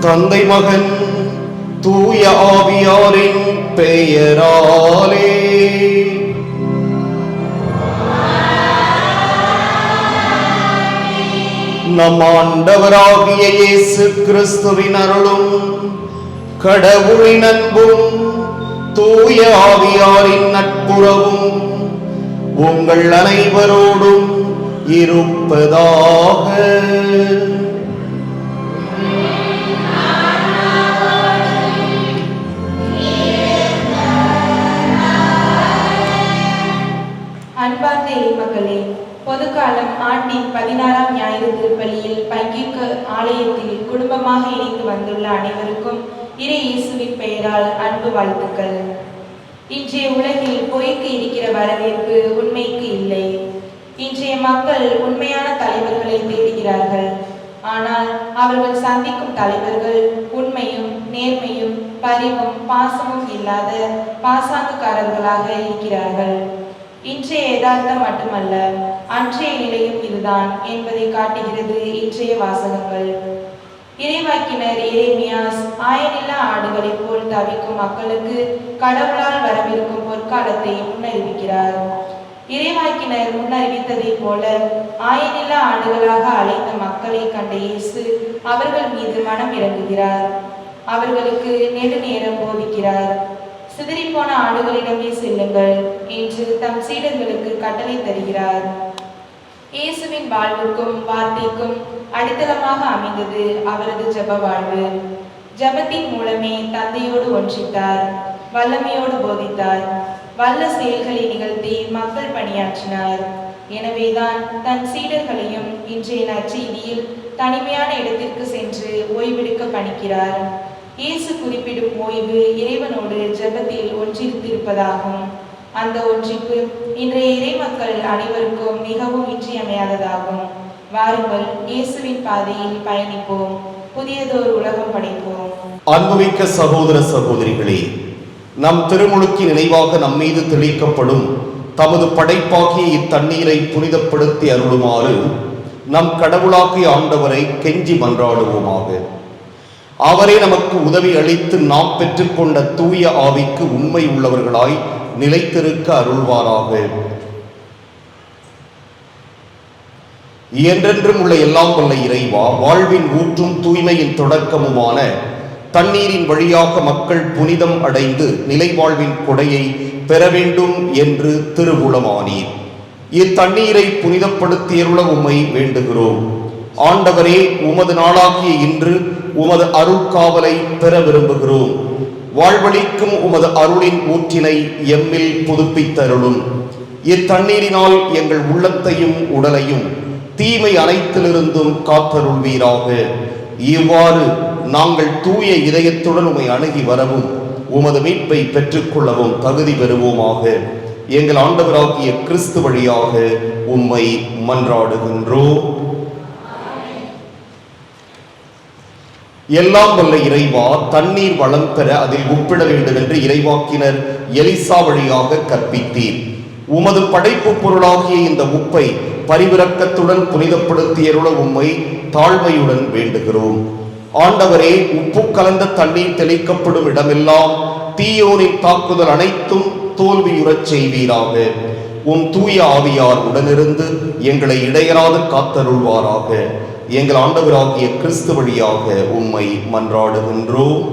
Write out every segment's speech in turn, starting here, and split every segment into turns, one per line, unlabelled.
தந்தை மகன் தூய ஆவியாரின் பெயராலே. நம் ஆண்டவராகிய இயேசு கிறிஸ்துவின் அருளும் கடவுளின் அன்பும் தூய ஆவியாரின் நட்புறவும் உங்கள் அனைவரோடும் இருப்பதாக.
அன்பார்ந்த இறைமக்களே, பொதுக்காலம் ஆண்டின் 16ஆம் ஞாயிறு திருப்பலியில் பங்கேற்க ஆலயத்தில் குடும்பமாக இணைந்து வந்துள்ள அனைவருக்கும் இறை இயேசுவின் பெயரால் அன்பு வாழ்த்துக்கள். இன்றைய உலகில் பொய்க்கு இருக்கிற வரவேற்பு உண்மைக்கு இல்லை. இன்றைய மக்கள் உண்மையான தலைவர்களை தேடுகிறார்கள். ஆனால் அவர்கள் சந்திக்கும் தலைவர்கள் உண்மையும் நேர்மையும் பரிவும் பாசமும் இல்லாத பாசாங்குக்காரர்களாக இருக்கிறார்கள். இன்றைய யதார்த்தம் மட்டுமல்ல, அன்றைய நிலையும் இதுதான் என்பதை காட்டுகிறது இன்றைய வாசகங்கள். இறைவாக்கினர் எரேமியாஸ் ஆயனில்லா ஆடுகளைப் போல் தவிக்கும் மக்களுக்கு கடவுளால் வரவிருக்கும் பொற்காலத்தை முன்னறிவிக்கிறார். இறைவாக்கினர் முன்னறிவித்ததை போல ஆயனில்லா ஆடுகளாக அழைத்த மக்களை கண்ட இயேசு அவர்கள் மீது மனம் இறங்குகிறார். அவர்களுக்கு நெடுநேரம் போதிக்கிறார். சிதறிப்போன ஆடுகளிடமே செல்லுங்கள் என்று தம் சீடர்களுக்கு கட்டளை தருகிறார். இயேசுவின் வாழ்வுக்கும் வார்த்தைக்கும் அடித்தளமாக அமைந்தது அவரது ஜப வாழ்வு. ஜபத்தின் மூலமே தந்தையோடு ஒன்றித்தார், வல்லமையோடு போதித்தார், வல்ல செயல்களை நிகழ்த்தி மக்கள் பணியாற்றினார். எனவேதான் தன் சீடர்களையும் இன்றைய நற்செய்தியில் தனிமையான இடத்திற்கு சென்று ஓய்வெடுக்க பணிக்கிறார். இயேசு குறிப்பிடும் ஓய்வு இறைவனோடு ஜபத்தில் ஒன்றித்திருப்பதாகும். அந்த ஒன்றிப்பு இன்றைய இறைமக்கள் அனைவருக்கும் மிகவும் இன்றியமையாததாகும். வாருங்கள், இயேசுவின் பாதையில் பயணிப்போம், புதியதோர் உலகம் படைப்போம்.
அன்புமிக்க சகோதர சகோதரிகளே, நம் திருமுழுக்கு நினைவாக நம்மீது தெளிக்கப்படும் தமது படைப்பாகிய இத்தண்ணீரை புனிதப்படுத்தி அருளுமாறு நம் கடவுளாகிய ஆண்டவரை கெஞ்சி மன்றாடுவோமாக. அவரே நமக்கு உதவி அளித்து நாம் பெற்றுக்கொண்ட தூய ஆவிக்கு உண்மை உள்ளவர்களாய் நிலைத்திருக்க அருள்வாராக. என்றென்றும் உள்ள எல்லாம் வல்ல இறைவா, வாழ்வின் ஊற்றும் தூய்மையின் தொடக்கமுமான தண்ணீரின் வழியாக மக்கள் புனிதம் அடைந்து நிலை வாழ்வின் கொடையை பெற வேண்டும் என்று திருவுளமானீர். இத்தண்ணீரை புனிதப்படுத்தியருள உம்மை வேண்டுகிறோம். ஆண்டவரே, உமது நாளாகிய இன்று உமது அருள்காவலை பெற விரும்புகிறோம். வாழ்வழிக்கும் உமது அருளின் ஊற்றினை எம்மில் புதுப்பித்தருளும். இத்தண்ணீரினால் எங்கள் உள்ளத்தையும் உடலையும் தீமை அனைத்திலிருந்தும் காத்தருள்வீராக. இவ்வாறு நாங்கள் தூய இதயத்துடன் உம்மை அணுகி வரவும் உமது மீட்பை பெற்றுக்கொள்ளவும் தகுதி பெறுவோமாக. எங்கள் ஆண்டவராகிய கிறிஸ்து வழியாக உம்மை மன்றாடுகின்றோம். எல்லாம் வல்ல இறைவா, தண்ணீர் வளம் பெற அதில் உப்பிட வேண்டும் என்று இறைவாக்கினர் எலிசா வழியாக கற்பித்தீர். உமது படைப்பு பொருளாகிய இந்த உப்பை பரிவிரக்கத்துடன் புனிதப்படுத்தியருள உம்மை தாழ்மையுடன் வேண்டுகிறோம். ஆண்டவரே, உப்பு கலந்த தண்ணீர் தெளிக்கப்படும் இடமெல்லாம் தீயோனின் தாக்குதல் அனைத்தும் தோல்வியுறச் செய்வீராக. உம் தூய ஆவியார் உடனிருந்து எங்களை இடையராது காத்தருள்வாராக. எங்கள் ஆண்டவராகிய கிறிஸ்து வழியாக உம்மை மன்றாடுகின்றோம்.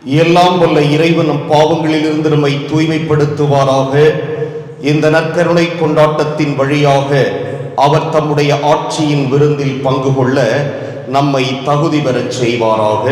எல்லாம் வல்ல இறைவன் நம் பாவங்களிலிருந்து நம்மை தூய்மைப்படுத்துவாராக. இந்த நற்கருணை கொண்டாட்டத்தின் வழியாக அவர் தம்முடைய ஆட்சியின் விருந்தில் பங்கு கொள்ள நம்மை தகுதி பெறச் செய்வாராக.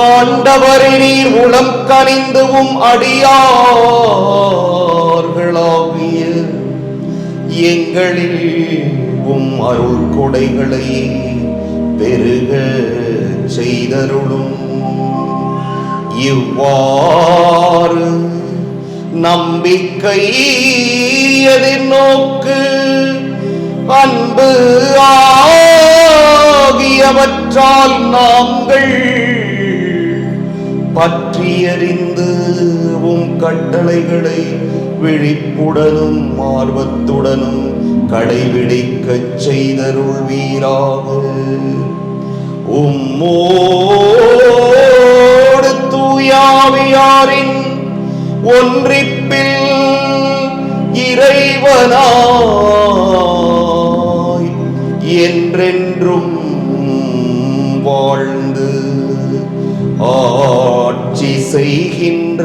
ஆண்டவரே, நீர் உளம் கனிந்துவும் அடியார்களாகிய எங்களில் அருள் கொடைகளை பெருக செய்தருளும். இவ்வாறு நம்பிக்கை, எதிர்நோக்கு, அன்பு ஆகியவற்றால் நாங்கள் பற்றியறிந்து உம் கட்டளைகளை விழிப்புடனும் ஆர்வத்துடனும் கடைபிடிக்கச் செய்தருள்வீராக. உம்மோடு தூயாவியாரின் ஒன்றிப்பில் இறைவனாய் என்றென்றும் வாழ்ந்து ஆட்சி செய்கின்ற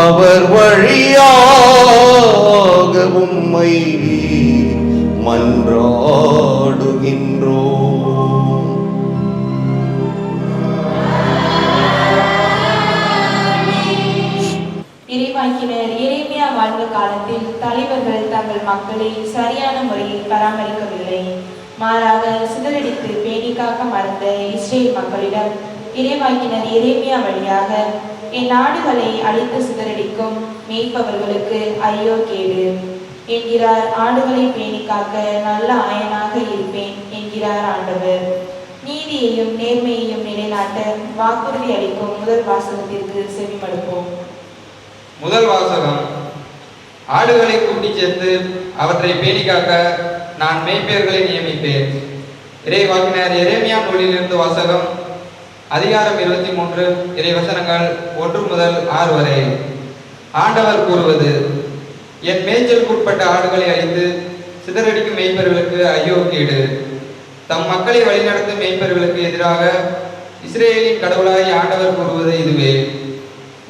அவர் வழியாக உம்மை மன்றாடுகின்றோம்.
இறைவாக்கினர் எரேமியா வாழ்ந்த காலத்தில் தலைவர்கள் தங்கள் மக்களை சரியான முறையில் பராமரிக்கவில்லை. மாறாக சிதறடித்து பேணி காக்க மறந்த இஸ்ரேல் மக்களிடம் இறைவாக்கினர் எரேமியா வழியாக, என் நாடுகளை அழித்து சிதறடிக்கும் மேய்ப்பவர்களுக்கு ஐயோ கேடு என்கிறார். ஆடுகளை பேணி காக்க நல்ல ஆயனாக இருப்பேன் என்கிறார் ஆண்டவர். நீதியையும் நேர்மையையும் நிலைநாட்ட வாக்குறுதி அளிக்கும் முதல் வாசகத்திற்கு செவிமடுப்போம்.
முதல் வாசகம். ஆடுகளை கூட்டி சேர்த்து அவற்றை பேணி காக்க நான் மேய்ப்பர்களை நியமிப்பேன். இறைவாக்கினர் எரேமியா நூலிலிருந்து வாசகம். அதிகாரம் 23, இறைவசனங்கள் 1 முதல் 6 வரை. ஆண்டவர் கூறுவது: என் மேய்ச்சலுக்குட்பட்ட ஆடுகளை அழித்து சிதறடிக்கும் மேய்ப்பர்களுக்கு ஐயோ கேடு. தம் மக்களை வழிநடத்தும் மேய்ப்பர்களுக்கு எதிராக இஸ்ரேலின் கடவுளாய் ஆண்டவர் கூறுவது இதுவே: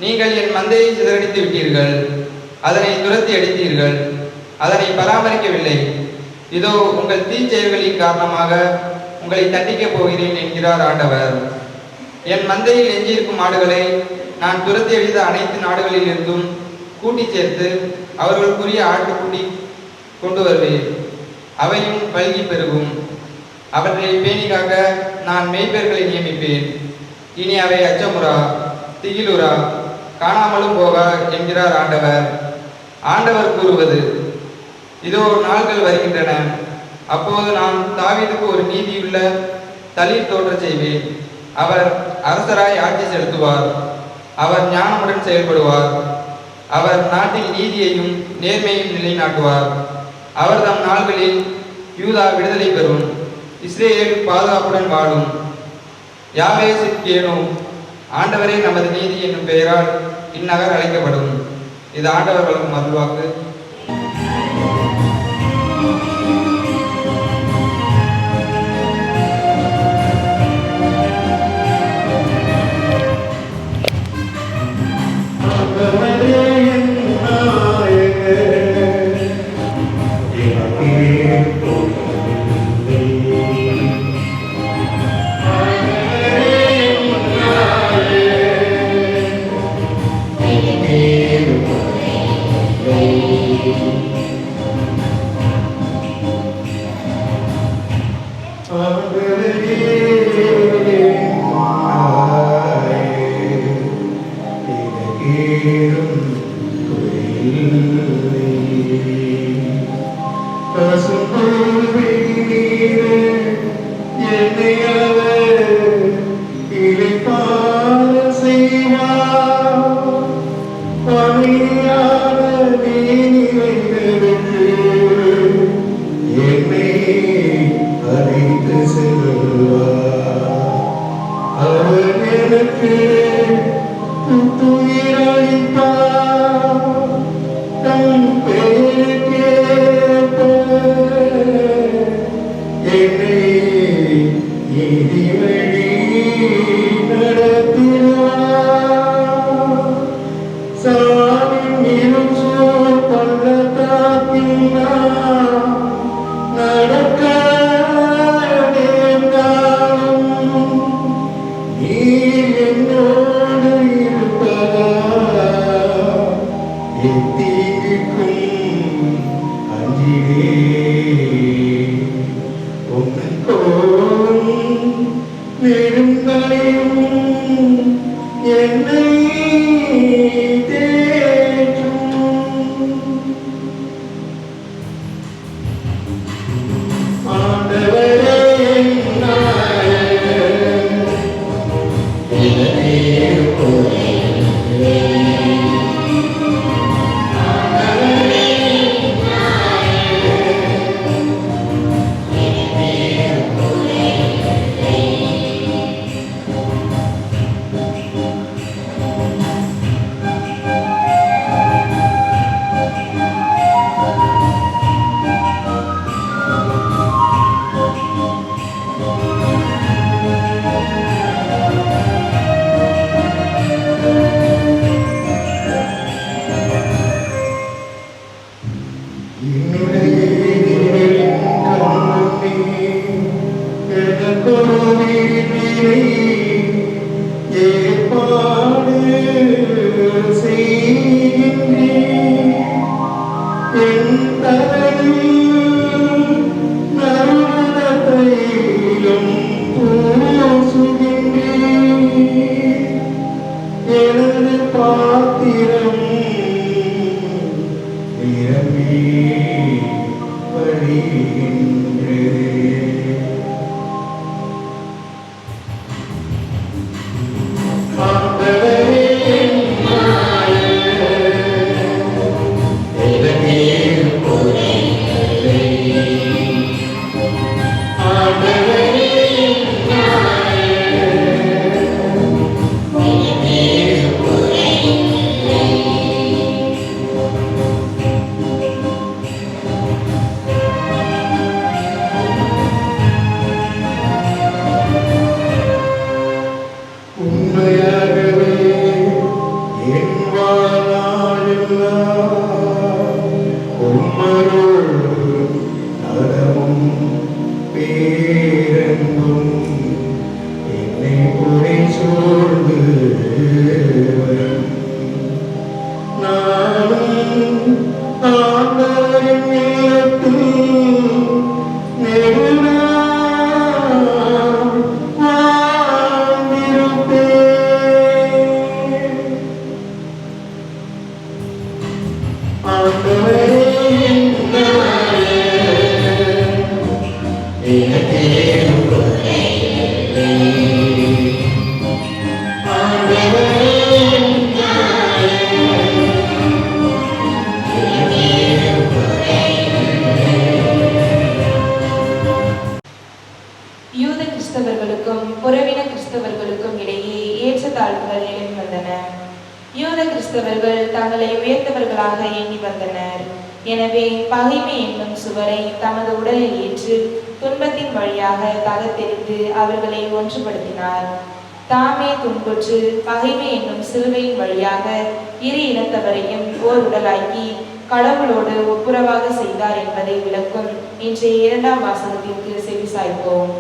நீங்கள் என் மந்தையை சிதறடித்து விட்டீர்கள், அதனை துரத்தி அடித்தீர்கள், அதனை பராமரிக்கவில்லை. இதோ உங்கள் தீச்செயல்களின் காரணமாக உங்களை தண்டிக்கப் போகிறேன் என்கிறார் ஆண்டவர். என் மந்தையில் எஞ்சியிருக்கும் ஆடுகளை நான் துரத்தி அடித்த அனைத்து நாடுகளில் இருந்தும் கூட்டி சேர்த்து அவர்களுக்குரிய ஆட்டுக்குட்டி கொண்டு வருவேன். அவையும் பல்கி பெருகும். அவற்றை பேணி காக்க நான் மேய்ப்பர்களை நியமிப்பேன். இனி அவை அச்சமுறா, திகிலுறா, காணாமலும் போக என்கிறார் ஆண்டவர். ஆண்டவர் கூறுவது: இதோ நாள்கள் வருகின்றன, அப்போது நான் தாவீதுக்கு ஒரு நீதியுள்ள தளிர் தோன்றச் செய்வேன். அவர் அரசராய் ஆட்சி செலுத்துவார். அவர் ஞானமுடன் செயல்படுவார். அவர் நாட்டில் நீதியையும் நேர்மையையும் நிலைநாட்டுவார். அவர் தம் நாள்களில் யூதா விடுதலை பெறும், இஸ்ரேல் பாதுகாப்புடன் வாழும். யாவே சிற்கேனோ, ஆண்டவரே நமது நீதி என்னும் பெயரால் இந்நகர் அழைக்கப்படும். இது ஆண்டவர் வழங்கும் அருள்வாக்கு.
புறவின கிறிஸ்தவர்களுக்கும் இடையே ஏற்றத்தாழ்வுகள் எழும்பி வந்தன. யூத கிறிஸ்தவர்கள் தங்களை உயர்ந்தவர்களாக எண்ணி வந்தனர். எனவே பகைமை என்னும் சுவரை தமது உடலில் ஏற்று துன்பத்தின் வழியாக தகர்த்தெறிந்து அவர்களை ஒன்றுபடுத்தினார். தாமே துன்புற்று பகைமை என்னும் சிலுவையின் வழியாக இரு இனத்தவரையும் ஓர் உடலாக்கி கடவுளோடு ஒப்புரவாக செய்தார் என்பதை விளக்கும் இன்றைய 2ஆம் வாசகத்திற்கு செவிசாய்ப்போம்.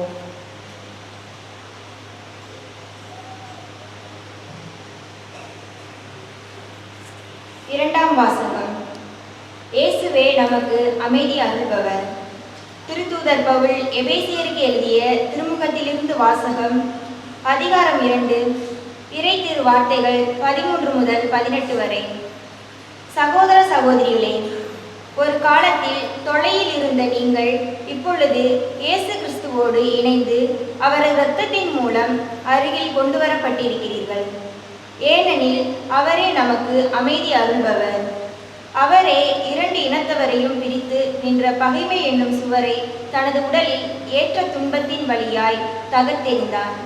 இரண்டாம் வாசகம். இயேசுவே நமக்கு அமைதி அருள்பவர். திருத்தூதர் பவுல் எபேசியருக்கு எழுதிய திருமுகத்திலிருந்து வாசகம். அதிகாரம் 2, இறை திரு வார்த்தைகள் 13 முதல் 18 வரை. சகோதர சகோதரிகளே, ஒரு காலத்தில் தொலையில் இருந்த நீங்கள் இப்பொழுது இயேசு கிறிஸ்துவோடு இணைந்து அவரது இரத்தத்தின் மூலம் அருகில் கொண்டு வரப்பட்டிருக்கிறீர்கள். ஏனெனில் அவரே நமக்கு அமைதி அருள்பவர். அவரே 2 இனத்தவரையும் பிரித்து நின்ற பகைமை என்னும் சுவரை தனது உடலில் ஏற்ற துன்பத்தின் வழியாய் தகர்த்தெறிந்தார்.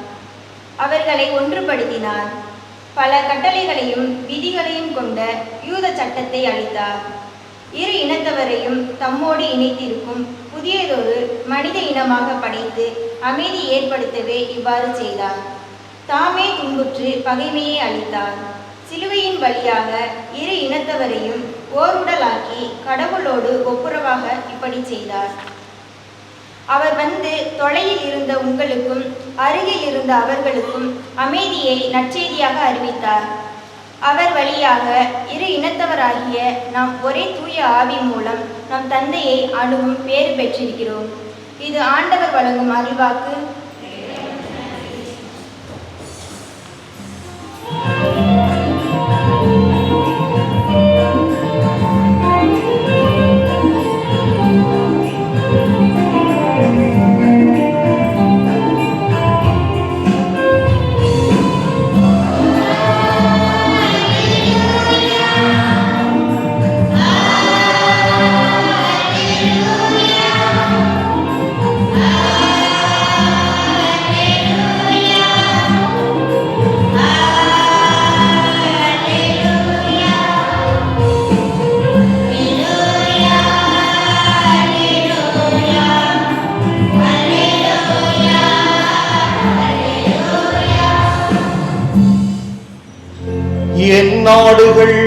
அவர்களை ஒன்றுபடுத்தினார். பல கட்டளைகளையும் விதிகளையும் கொண்ட யூத சட்டத்தை அளித்தார். இரு இனத்தவரையும் தம்மோடு இணைத்திருக்கும் புதியதொரு மனித இனமாக படைத்து அமைதி ஏற்படுத்தவே இவ்வாறு செய்தார். தாமே துன்புற்று பகைமையை அளித்தார். சிலுவையின் வழியாக இரு இனத்தவரையும் ஓருடலாக்கி கடவுளோடு ஒப்புரவாக இப்படி செய்தார். அவர் வந்து தொலையில் இருந்த உங்களுக்கும் அருகில் இருந்த அவர்களுக்கும் அமைதியை நற்செய்தியாக அறிவித்தார். அவர் வழியாக இரு இனத்தவராகிய நாம் ஒரே தூய ஆவி மூலம் நம் தந்தையை அணுகும் பேறு பெற்றிருக்கிறோம். இது ஆண்டவர் வழங்கும் அருள்வாக்கு.
என் நாடுகள்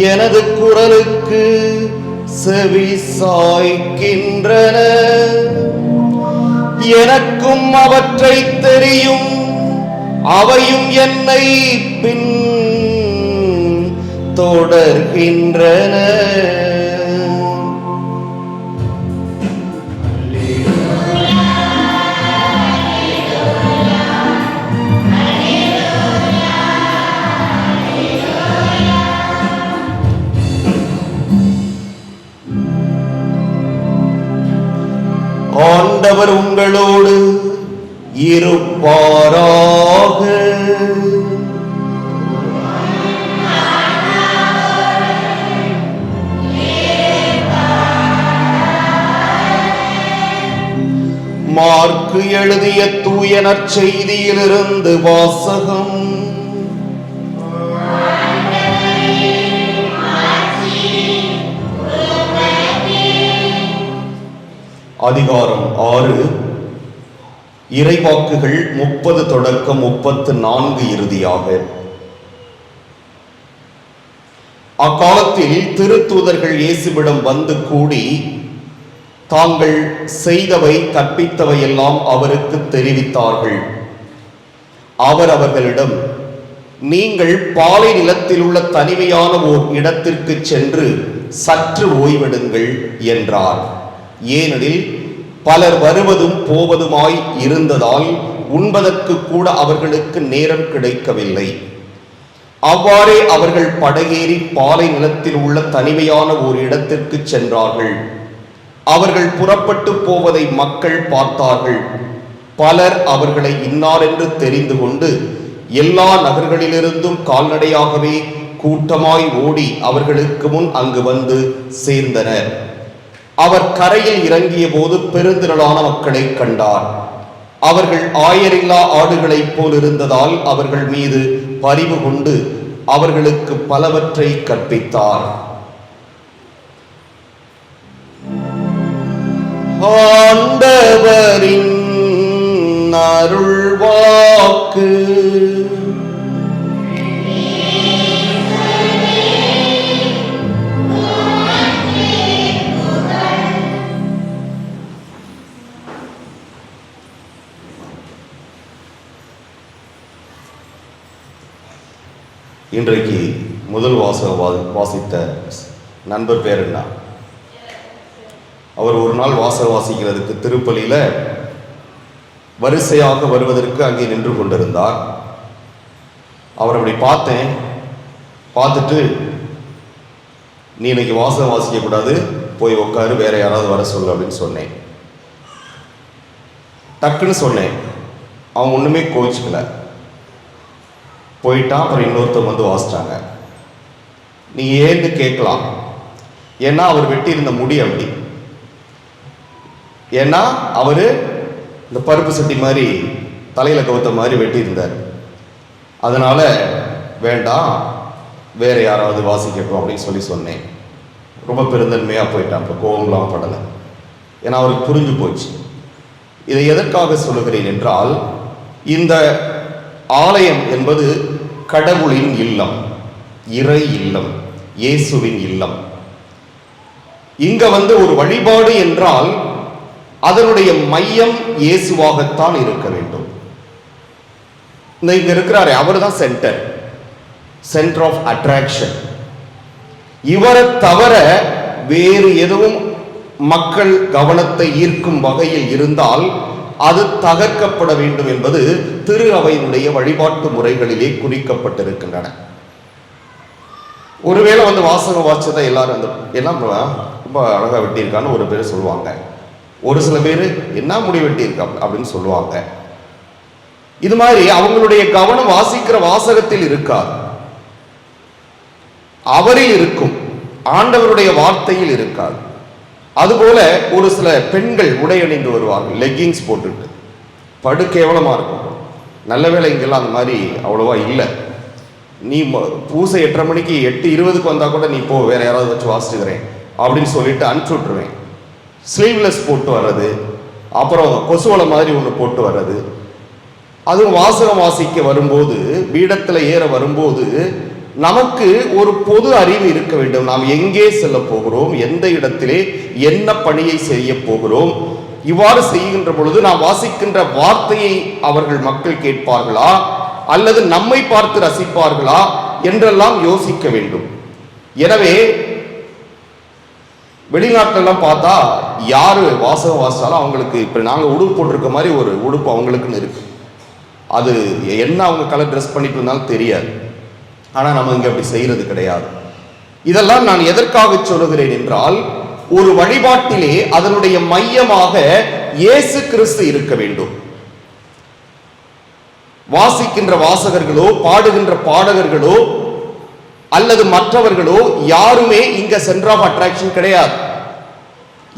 எனது குரலுக்கு செவி சாய்க்கின்றன. எனக்கும் அவற்றை தெரியும், அவையும் என்னை பின் தொடர்கின்றன. ஆண்டவர் உங்களோடு இருப்பாராக. மார்க்கு எழுதிய தூய நற்செய்தியிலிருந்து வாசகம். அதிகாரம் 6, இறைவாக்குகள் 30 தொடக்கம் 34 இறுதியாக. அக்காலத்தில் திருத்தூதர்கள் இயேசுவிடம் வந்து கூடி தாங்கள் செய்தவை கற்பித்தவை எல்லாம் அவருக்கு தெரிவித்தார்கள். அவர் அவர்களிடம், நீங்கள் பாலை நிலத்தில் உள்ள தனிமையான ஓர் இடத்திற்கு சென்று சற்று ஓய்வெடுங்கள் என்றார். ஏனெனில் பலர் வருவதும் போவதுமாய் இருந்ததால் உண்பதற்கு கூட அவர்களுக்கு நேரம் கிடைக்கவில்லை. அவ்வாறே அவர்கள் படகேறி பாலை நிலத்தில் உள்ள தனிமையான ஓர் இடத்திற்கு சென்றார்கள். அவர்கள் புறப்பட்டு போவதை மக்கள் பார்த்தார்கள். பலர் அவர்களை இன்னார் என்று தெரிந்து கொண்டு எல்லா நகர்களிலிருந்தும் கால்நடையாகவே கூட்டமாய் ஓடி அவர்களுக்கு முன் அங்கு வந்து சேர்ந்தனர். அவர் கரையில் இறங்கிய போது பெருந்திரளான மக்களை கண்டார். அவர்கள் ஆயரில்லா ஆடுகளைப் போல் இருந்ததால் அவர்கள் மீது பரிவு கொண்டு அவர்களுக்கு பலவற்றை கற்பித்தார். ஆண்டவரின் அருள்வாக்கு. இன்றைக்கு முதல் வாசித்த நண்பர் பேர் என்ன? அவர் ஒரு நாள் வாசிக்கிறதுக்கு திருப்பலியில வரிசையாக வருவதற்கு அங்கே நின்று கொண்டிருந்தார். அவர் அப்படி பார்த்தேன். பார்த்துட்டு, நீ இன்னைக்கு வாசிக்க கூடாது, போய் உட்காரு, வேற யாராவது வர சொல்லு அப்படின்னு சொன்னேன். டக்குன்னு சொன்னேன். அவன் ஒண்ணுமே கோச்சிக்கல, போயிட்டான். அப்புறம் இன்னொருத்தர் வந்து வாசிட்டாங்க. நீ ஏன்னு கேட்கலாம். ஏன்னா அவர் வெட்டியிருந்த முடி அப்படி. ஏன்னா அவரு இந்த பருப்பு சட்டி மாதிரி தலையில கவுத்த மாதிரி வெட்டியிருந்தார். அதனால வேண்டாம், வேற யாராவது வாசிக்கட்டும் அப்படின்னு சொன்னேன். ரொம்ப பெருந்தன்மையா போயிட்டான். இப்போ கோவம்லாம் படலை. ஏன்னா அவருக்கு புரிஞ்சு போச்சு. இதை எதற்காக சொல்லுகிறேன் என்றால், இந்த ஆலயம் என்பது கடவுளின் இல்லம், இறை இல்லம், இயேசுவின் இல்லம். இங்க ஒரு வழிபாடு என்றால் அதனுடைய மையம் இயேசுவாகத்தான் இருக்க வேண்டும். இங்க இருக்கிறாரே, அவர் தான் சென்டர் ஆஃப் அட்ராக்ஷன். இவரை தவிர வேறு எதுவும் மக்கள் கவனத்தை ஈர்க்கும் வகையில் இருந்தால் அது தகர்க்கப்பட வேண்டும் என்பது திரு அவையினுடைய வழிபாட்டு முறைகளிலே குறிக்கப்பட்டிருக்கின்றன. ஒருவேளை வாசகம் வாச்சதை எல்லாரும் எல்லாம் ரொம்ப அழகா வெட்டியிருக்கான்னு ஒரு பேர் சொல்லுவாங்க. ஒரு சில பேர் என்ன முடி வெட்டியிருக்கா அப்படின்னு சொல்லுவாங்க. இது மாதிரி அவங்களுடைய கவனம் வாசிக்கிற வாசகத்தில் இருக்காது, அவரில் இருக்கும், ஆண்டவருடைய வார்த்தையில் இருக்காது. அதுபோல ஒரு சில பெண்கள் உடை அணிந்து வருவார்கள், லெக்கிங்ஸ் போட்டுட்டு, படு கேவலமா இருக்கும். நல்ல வேளை இங்கெல்லாம் அந்த மாதிரி அவ்வளவா இல்லை. நீ பூசை 8:30 மணிக்கு 8:20 வந்தா கூட நீ போ, வேற யாராவது வச்சு வாசிச்சுக்கிறேன் அப்படின்னு சொல்லிட்டு அனுப்பிச்சு விட்டுருவேன். ஸ்லீவ்லெஸ் போட்டு வர்றது, அப்புறம் கொசுவலை மாதிரி ஒன்று போட்டு வர்றது. அதுவும் வாசகம் வாசிக்க வரும்போது, பீடத்தில் ஏற வரும்போது நமக்கு ஒரு பொது அறிவு இருக்க வேண்டும். நாம் எங்கே செல்ல போகிறோம், எந்த இடத்திலே என்ன பணியை செய்ய போகிறோம். இவ்வாறு செய்கின்ற பொழுது நாம் வாசிக்கின்ற வார்த்தையை மக்கள் கேட்பார்களா அல்லது நம்மை பார்த்து ரசிப்பார்களா என்றெல்லாம் யோசிக்க வேண்டும். எனவே வெளிநாட்டிலெல்லாம் பார்த்தா யாரு வாசகம் வாசித்தாலும் அவங்களுக்கு இப்போ நாங்கள் உடுப்பு போட்டிருக்க மாதிரி ஒரு உடுப்பு அவங்களுக்குன்னு இருக்கு. அது என்ன அவங்க கலர் ட்ரெஸ் பண்ணிட்டு இருந்தாலும் தெரியாது. ஆனால் நம்ம இங்கே அப்படி செய்யறது கிடையாது. இதெல்லாம் நான் எதற்காக சொல்லுகிறேன் என்றால், ஒரு வழிபாட்டிலே அதனுடைய மையமாக இயேசு கிறிஸ்து இருக்க வேண்டும். வாசிக்கின்ற வாசகர்களோ பாடுகின்ற பாடகர்களோ அல்லது மற்றவர்களோ யாருமே இங்க சென்டர் ஆஃப் அட்ராக்ஷன் கிடையாது,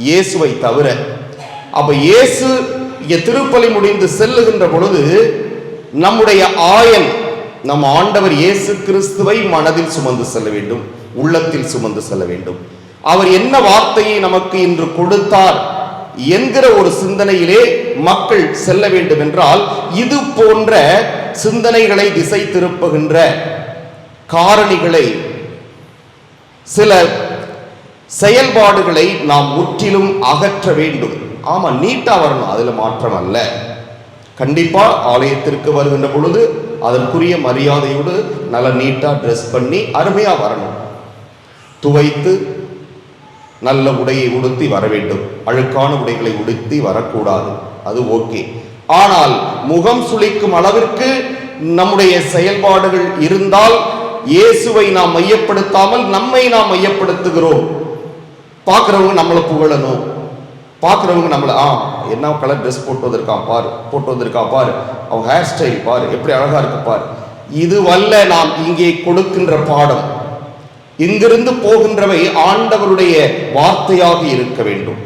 இயேசுவை தவிர. அப்ப இயேசு திருப்பலி முடிந்து செல்லுகின்ற பொழுது நம்முடைய ஆயன் நம் ஆண்டவர் இயேசு கிறிஸ்துவை மனதில் சுமந்து செல்ல வேண்டும், உள்ளத்தில் சுமந்து செல்ல வேண்டும். அவர் என்ன வார்த்தையை நமக்கு இன்று கொடுத்தார் என்கிற ஒரு சிந்தனையிலே மக்கள் செல்ல வேண்டும் என்றால், இது போன்ற சிந்தனைகளை திசை திருப்புகின்ற காரணிகளை, சில செயல்பாடுகளை நாம் முற்றிலும் அகற்ற வேண்டும். ஆமா, நீட்டா வரணும், அதுல மாற்றம் அல்ல. கண்டிப்பா ஆலயத்திற்கு வருகின்ற பொழுது அதற்குரிய மரியாதையோடு நல்ல நீட்டா ட்ரெஸ் பண்ணி அருமையா வரணும். துவைத்து நல்ல உடையை உடுத்தி வர வேண்டும், அழுக்கான உடைகளை உடுத்தி வரக்கூடாது, அது ஓகே. ஆனால் முகம் சுளிக்கும் அளவிற்கு நம்முடைய செயல்பாடுகள் இருந்தால் இயேசுவை நாம் மையப்படுத்தாமல் நம்மை நாம் மையப்படுத்துகிறோம். பார்க்கிறவங்க நம்மளை புகழணும், பார்க்கிறவங்க நம்மளை என்ன கலர் ட்ரெஸ் போட்டு வந்திருக்கா பாரு, அவங்க ஹேர் ஸ்டைல் பாரு, எப்படி அழகா இருக்கு பாரு. இதுவல்ல நாம் இங்கே கொடுக்கின்ற பாடம். இங்கிருந்து போகின்றவை ஆண்டவருடைய வார்த்தையாக இருக்க வேண்டும்,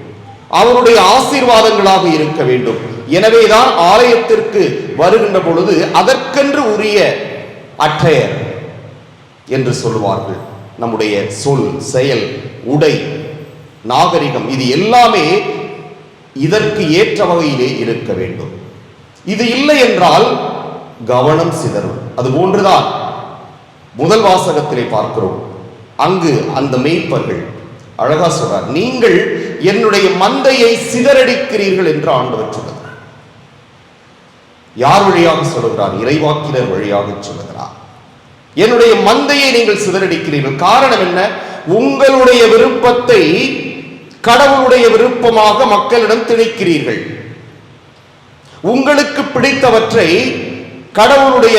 அவருடைய ஆசீர்வாதங்களாக இருக்க வேண்டும். எனவேதான் ஆலயத்திற்கு வருகின்ற பொழுது அதற்கென்று உரிய அட்டையர் என்று சொல்லுவார்கள். நம்முடைய சொல், செயல், உடை, நாகரிகம் இது எல்லாமே இதற்கு ஏற்ற வகையிலே இருக்க வேண்டும். இது இல்லை என்றால் கவனம் சிதறும். அது போன்றுதான் முதல் வாசகத்திலே பார்க்கிறோம். அங்கு அந்த மேய்ப்பர்கள் அழகா சொல்றார், நீங்கள் என்னுடைய மந்தையை சிதறடிக்கிறீர்கள் என்று ஆண்டவர் சொல்லுகிறார். யார் வழியாக சொல்லுகிறார்? இறைவாக்கினர் வழியாக சொல்லுகிறார். என்னுடைய மந்தையை நீங்கள் சிதறடிக்கிறீர்கள். காரணம் என்ன? உங்களுடைய விருப்பத்தை கடவுளுடைய விருப்பமாக மக்களிடம் திணிக்கிறீர்கள். உங்களுக்கு பிடித்தவற்றை கடவுளுடைய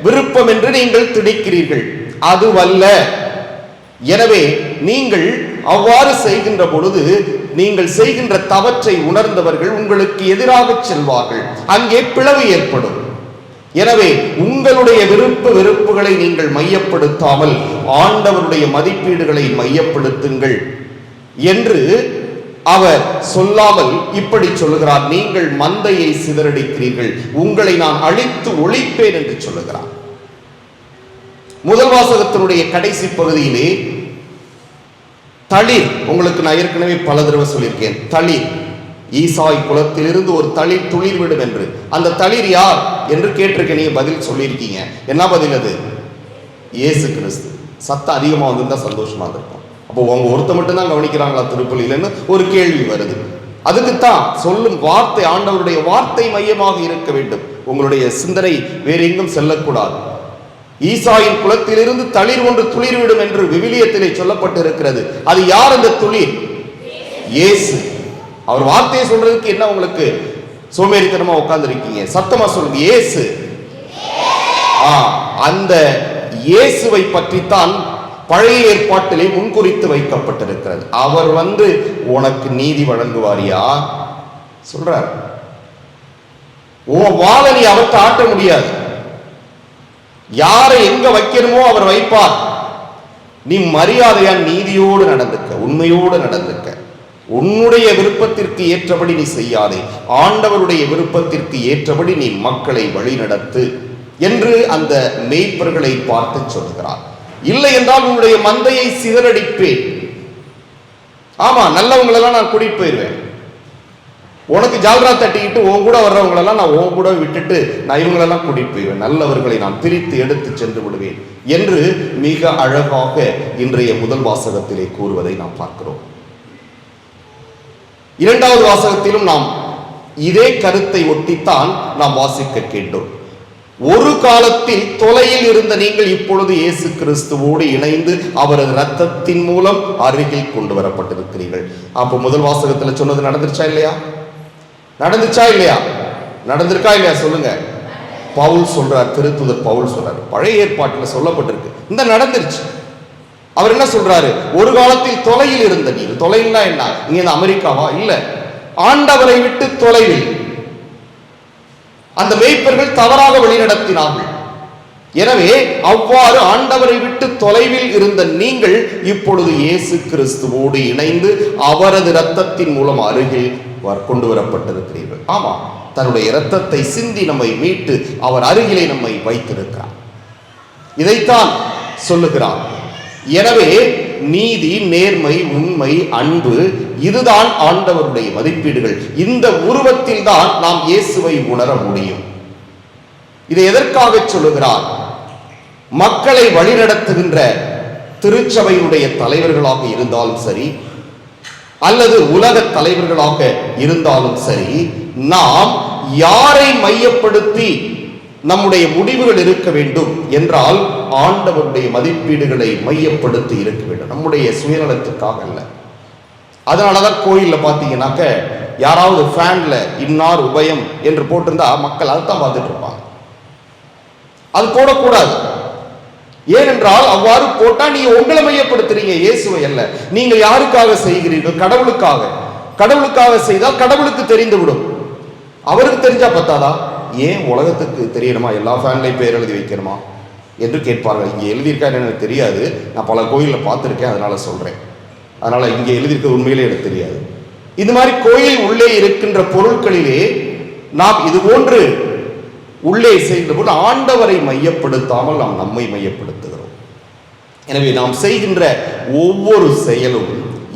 விருப்பம் என்று நீங்கள் திணிக்கிறீர்கள். அதுவல்ல. எனவே நீங்கள் அவ்வாறு செய்கின்ற பொழுது நீங்கள் செய்கின்ற தவற்றை உணர்ந்தவர்கள் உங்களுக்கு எதிராக செல்வார்கள். அங்கே பிளவு ஏற்படும். எனவே உங்களுடைய விருப்ப வெறுப்புகளை நீங்கள் மையப்படுத்தாமல் ஆண்டவருடைய மதிப்பீடுகளை மையப்படுத்துங்கள் என்று அவர் சொல்லாமல் இப்படி சொல்லுகிறார், நீங்கள் மந்தையை சிதறடிக்கிறீர்கள், உங்களை நான் அழித்து ஒழிப்பேன் என்று சொல்லுகிறார். முதல் வாசகத்தினுடைய கடைசி பகுதியிலே தளிர், உங்களுக்கு நான் ஏற்கனவே பல தடவை சொல்லியிருக்கேன், தளிர் ஈசாய் குலத்திலிருந்து ஒரு தளிர் துளிர் விடும் என்று. அந்த தளிர் யார் என்று கேட்டிருக்க, நீங்க பதில் சொல்லியிருக்கீங்க. என்ன பதில் அது? இயேசு கிறிஸ்து. சத்தம் அதிகமாக வந்திருந்தா சந்தோஷமா இருக்கும். அப்போ உங்க ஒருத்த மட்டும் தான் கவனிக்கிறாங்களா திருப்பலியிலன்னு ஒரு கேள்வி வருது. அதுக்குத்தான் சொல்லும் வார்த்தை, ஆண்டவருடைய வார்த்தை மையமாக இருக்க வேண்டும். உங்களுடைய சிந்தனை வேறு எங்கும் செல்லக்கூடாது. ஈசாயின் குலத்திலிருந்து தளிர் ஒன்று துளிர் விடும் என்று விவிலியத்திலே சொல்லப்பட்டிருக்கிறது. அது யார் அந்த துளிர்? இயேசு. அவர் வார்த்தையை சொல்றதுக்கு என்ன உங்களுக்கு சோம்பேறித்தனமா உட்கார்ந்து இருக்கீங்க? சத்தமா சொல்லுங்க, இயேசு. அந்த இயேசுவை பற்றித்தான் பழைய ஏற்பாட்டிலே முன்குறித்து வைக்கப்பட்டிருக்கிறது. அவர் வந்து உனக்கு நீதி வழங்குவாரியா சொல்றார். வாழ நீ அவர்த்த ஆட்ட முடியாது. யாரை எங்க வைக்கணுமோ அவர் வைப்பார். நீ மரியாதையா நீதியோடு நடந்துக்க, உண்மையோடு நடந்துக்க. உன்னுடைய விருப்பத்திற்கு ஏற்றபடி நீ செய்யாதே, ஆண்டவருடைய விருப்பத்திற்கு ஏற்றபடி நீ மக்களை வழிநடத்து என்று அந்த மேய்ப்பர்களை பார்த்து சொல்கிறார். இல்லை என்றால் உன்னுடைய மந்தையை சிதறடிப்பேன். ஆமா, நல்லவங்களெல்லாம் நான் கூட்டிட்டு போயிடுவேன். உனக்கு ஜால்ரா தட்டிக்கிட்டு உன் கூட வர்றவங்களெல்லாம் நான் உன் கூட விட்டுட்டு நான் இவங்களெல்லாம் கூட்டிட்டு போயிடுவேன். நல்லவர்களை நான் பிரித்து எடுத்து சென்று விடுவேன் என்று மிக அழகாக இன்றைய முதல் வாசகத்திலே கூறுவதை நாம் பார்க்கிறோம். இரண்டாவது வாசகத்திலும் நாம் இதே கருத்தை ஒட்டித்தான் நாம் வாசிக்க கேட்டோம். ஒரு காலத்தில் தொலையில் இருந்த நீங்கள் இப்பொழுது இயேசு கிறிஸ்துவோடு இணைந்து அவரது இரத்தத்தின் மூலம் அருகில் கொண்டு வரப்பட்டிருக்கிறீர்கள். அப்போ முதல் வாசகத்தில் சொன்னது நடந்துருச்சா இல்லையா? நடந்துச்சா இல்லையா? நடந்திருக்கா இல்லையா சொல்லுங்க. பவுல் சொல்றார், திருத்தூதர் பவுல் சொல்றார், பழைய ஏற்பாட்டில் சொல்லப்பட்டிருக்கு, இந்த நடந்துருச்சு. அவர் என்ன சொல்றாரு? ஒரு காலத்தில் தொலையில் இருந்த நீர். தொலைன்னா என்ன? இங்க அமெரிக்காவா? இல்ல, ஆண்டவரை விட்டு தொலைவில். அந்த மேய்ப்பர்கள் தவறாக வழிநடத்தினார்கள். எனவே அவ்வாறு ஆண்டவரை விட்டு தொலைவில் இருந்த நீங்கள் இப்பொழுது இயேசு கிறிஸ்துவோடு இணைந்து அவரது இரத்தத்தின் மூலம் அருகில் கொண்டு வரப்பட்டிருக்கிறீர்கள். ஆமா, தன்னுடைய இரத்தத்தை சிந்தி நம்மை மீட்டு அவர் அருகிலே நம்மை வைத்திருக்கிறார். இதைத்தான் சொல்லுகிறார். எனவே நீதி, நேர்மை, உண்மை, அன்பு, இதுதான் ஆண்டவருடைய மதிப்பீடுகள். இந்த உருவத்தில் தான் நாம் இயேசுவை உணர முடியும். இதை எதற்காக சொல்லுகிறார்? மக்களை வழிநடத்துகின்ற திருச்சபையினுடைய தலைவர்களாக இருந்தாலும் சரி, அல்லது உலக தலைவர்களாக இருந்தாலும் சரி, நாம் யாரை மையப்படுத்தி நம்முடைய முடிவுகள் இருக்க வேண்டும் என்றால் ஆண்டவருடைய மதிப்பீடுகளை மையப்படுத்தி இருக்க வேண்டும், நம்முடைய சுயநலத்துக்காக அல்ல. அதனாலதான் கோயில்ல பாத்தீங்கன்னாக்க யாராவது ஃபேன்ல இன்னார் உபயம் என்று போட்டிருந்தா மக்கள் அதைத்தான் பார்த்துட்டு இருப்பாங்க. அது போடக்கூடாது. ஏனென்றால் அவ்வாறு போட்டா நீங்க உங்களை மையப்படுத்துறீங்க, இயேசுவை அல்ல. நீங்க யாருக்காக செய்கிறீர்கள்? கடவுளுக்காக. கடவுளுக்காக செய்தால் கடவுளுக்கு தெரிந்துவிடும். அவருக்கு தெரிஞ்சா பத்தாதா? ஏன் உலகத்துக்கு தெரியணுமா? எல்லா ஃபேன்லையும் பேர் எழுதி வைக்கணுமா என்று கேட்பார்கள். இங்கே எழுதியிருக்கான்னு எனக்கு தெரியாது, நான் பல கோயிலில் பார்த்துருக்கேன், அதனால சொல்றேன். அதனால இங்கே எழுதியிருக்க உண்மையிலே எனக்கு தெரியாது. இது மாதிரி கோயில் உள்ளே இருக்கின்ற பொருட்களிலே நாம் இது போன்று உள்ளே செய்த போது ஆண்டவரை மையப்படுத்தாமல் நாம் நம்மை மையப்படுத்துகிறோம். எனவே நாம் செய்கின்ற ஒவ்வொரு செயலும்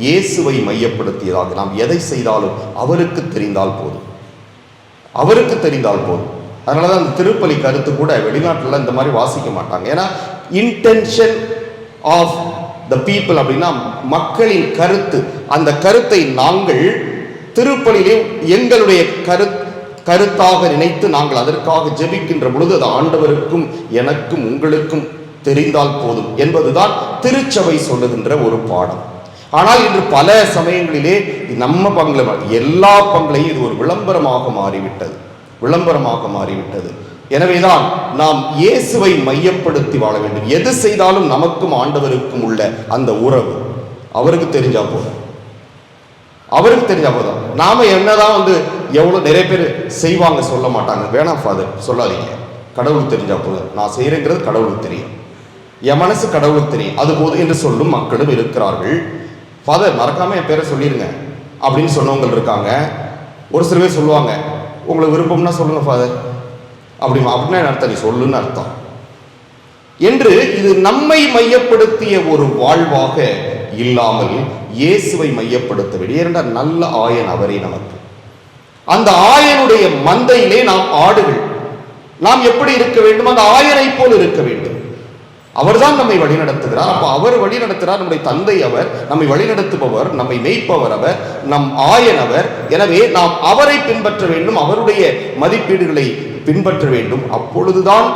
இயேசுவை மையப்படுத்தியதாக. நாம் எதை செய்தாலும் அவருக்கு தெரிந்தால் போதும், அவருக்கு தெரிந்தால் போதும். அதனாலதான் அந்த திருப்பலி கருத்து கூட வெளிநாட்டில் இந்த மாதிரி வாசிக்க மாட்டாங்க. ஏன்னா இன்டென்ஷன் ஆஃப் த பீப்புள் அப்படின்னா மக்களின் கருத்து, அந்த கருத்தை நாங்கள் திருப்பலியிலே எங்களுடைய கருத்தாக நினைத்து நாங்கள் அதற்காக ஜெபிக்கின்ற பொழுது அது ஆண்டவருக்கும் எனக்கும் உங்களுக்கும் தெரிந்தால் போதும் என்பதுதான் திருச்சபை சொல்லுகின்ற ஒரு பாடம். ஆனால் இன்று பல சமயங்களிலே நம்ம பங்குல எல்லா பங்களையும் இது ஒரு விளம்பரமாக மாறிவிட்டது. எனவேதான் நாம் இயேசுவை மையப்படுத்தி வாழ வேண்டும். எது செய்தாலும் நமக்கும் ஆண்டவருக்கும் உள்ள அந்த உறவு அவருக்கு தெரிஞ்சா போதும். நாம என்னதான் எவ்வளவு நிறைய பேர் செய்வாங்க, சொல்ல மாட்டாங்க. வேணாம் ஃபாதர் சொல்லாதீங்க, கடவுளுக்கு தெரிஞ்சா போதும், நான் செய்யறேங்கிறது கடவுளுக்கு தெரியும், என் மனசு கடவுளுக்கு தெரியும், அது போதும் என்று சொல்லும் மக்களும் இருக்கிறார்கள். ஃபாதர் மறக்காம என் பேரை சொல்லிடுங்க அப்படின்னு சொன்னவங்க இருக்காங்க. ஒரு சில பேர் சொல்லுவாங்க, உங்களுக்கு விருப்பம்னா சொல்லுங்க ஃபாதர் அப்படின்னா அர்த்தம், நீ சொல்லுன்னு அர்த்தம் என்று. இது நம்மை மையப்படுத்திய ஒரு வாழ்வாக இல்லாமல் இயேசுவை மையப்படுத்த வேண்டும். ஏனென்றால் நல்ல ஆயன் அவரே நமக்கு. அந்த ஆயனுடைய மந்தையிலே நாம் ஆடுகள். நாம் எப்படி இருக்க வேண்டும்? அந்த ஆயனை போல் இருக்க வேண்டும். அவர்தான் நம்மை வழிநடத்துகிறார். அப்ப அவர் வழிநடத்துகிறார், நம்முடைய தந்தை அவர், நம்மை வழிநடத்துபவர், நம்மை மேய்ப்பவர் அவர், நம் ஆயன் அவர். எனவே நாம் அவரை பின்பற்ற வேண்டும், அவருடைய மதிப்பீடுகளை பின்பற்ற வேண்டும். அப்பொழுதுதான்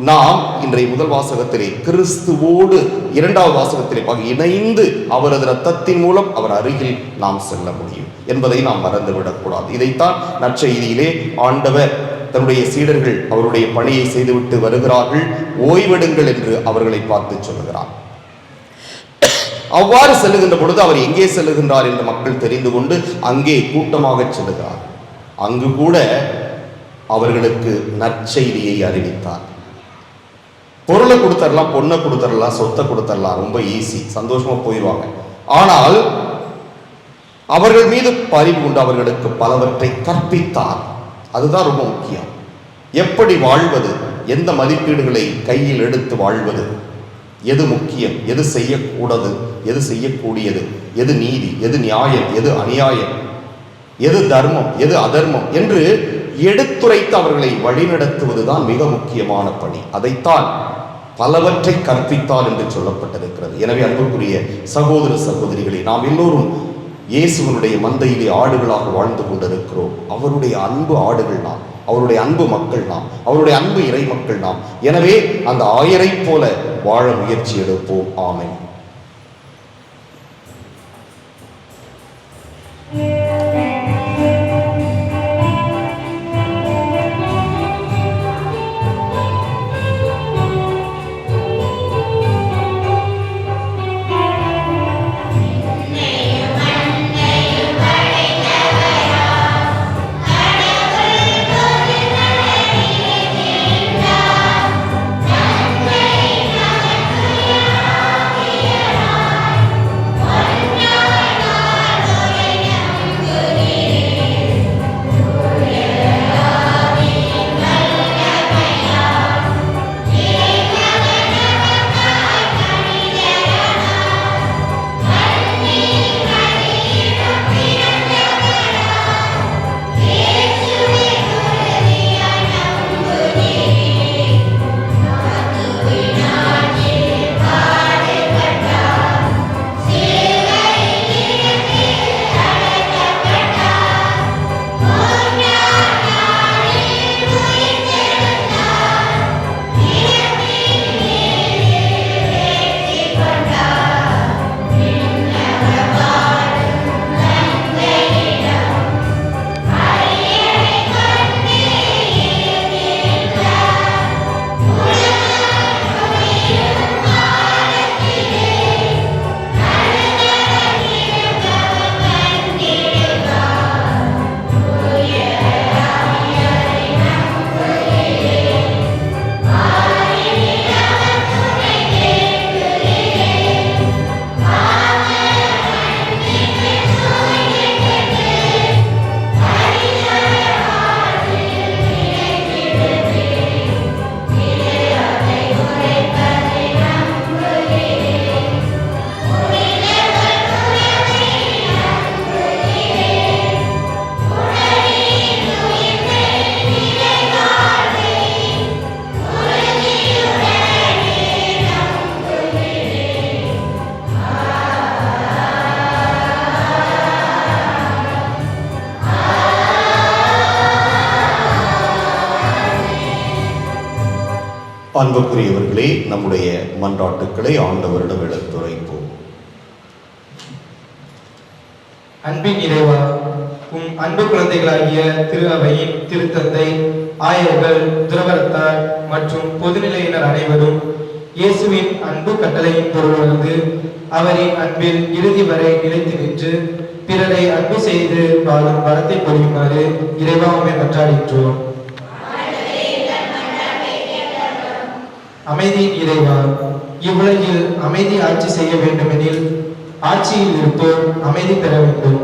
நாம் இன்றைய முதல் வாசகத்திலே கிறிஸ்துவோடு இரண்டாவது வாசகத்திலே இணைந்து அவரது இரத்தத்தின் மூலம் அவர் அருகில் நாம் செல்ல முடியும் என்பதை நாம் மறந்துவிடக்கூடாது. இதைத்தான் நற்செய்தியிலே ஆண்டவர் தன்னுடைய சீடர்கள் அவருடைய பணியை செய்துவிட்டு வருகிறார்கள், ஓய்வெடுங்கள் என்று அவர்களை பார்த்து சொல்லுகிறார். அவ்வாறு செல்லுகின்ற பொழுது அவர் எங்கே செல்லுகின்றார் என்று மக்கள் தெரிந்து கொண்டு அங்கே கூட்டமாக செல்லுகிறார். அங்கு கூட அவர்களுக்கு நற்செய்தியை அறிவித்தார். பொருளை கொடுத்தரலாம், பொண்ணை கொடுத்தரலாம், சொத்தை கொடுத்தரலாம், ரொம்ப ஈஸி, சந்தோஷமா போயிடுவாங்க. ஆனால் அவர்கள் மீது பரிவு கொண்டு அவர்களுக்கு பலவற்றை கற்பித்தார். அதுதான் ரொம்ப முக்கியம். எப்படி வாழ்வது, எந்த மதிப்பீடுகளை கையில் எடுத்து வாழ்வது, எது முக்கியம், எது செய்யக்கூடாது, எது செய்யக்கூடியது, எது நீதி, எது நியாயம், எது அநியாயம், எது தர்மம், எது அதர்மம் என்று எடுத்துரைத்து அவர்களை வழிநடத்துவதுதான் மிக முக்கியமான பணி. அதைத்தான் பலவற்றை கற்பித்தார் என்று சொல்லப்பட்டிருக்கிறது. எனவே அன்புக்குரிய சகோதர சகோதரிகளை, நாம் எல்லோரும் இயேசுவனுடைய மந்தையிலே ஆடுகளாக வாழ்ந்து கொண்டிருக்கிறோம். அவருடைய அன்பு ஆடுகள் நாம், அவருடைய அன்பு மக்கள் நாம், அவருடைய அன்பு இறை மக்கள் நாம். எனவே அந்த ஆயரை போல வாழ முயற்சி எடுப்போம். ஆமென். அன்புக்குரியவர்களே, நம்முடைய மன்றாட்டுக்களை ஆண்டவரிடம் எடுத்துரைப்போம்.
அன்பின் இறைவா, உம் அன்பு குழந்தைகளாகிய திரு அவையின் திருத்தந்தை, ஆயர்கள், துறவரத்தார் மற்றும் பொதுநிலையினர் அனைவரும் இயேசுவின் அன்பு கட்டளையின் பொருளுணர்ந்து அவரின் அன்பில் இறுதி வரை நிலைத்து நின்று பிறரை அன்பு செய்து வாழும் வரத்தை பொழியுமாறு இறைவா உம்மை மன்றாடுகின்றோம். அமைதியின் இறைவா, இவ்வுலகில் அமைதி ஆட்சி செய்ய வேண்டுமெனில் ஆட்சியில் இருப்போர் அமைதி பெற வேண்டும்.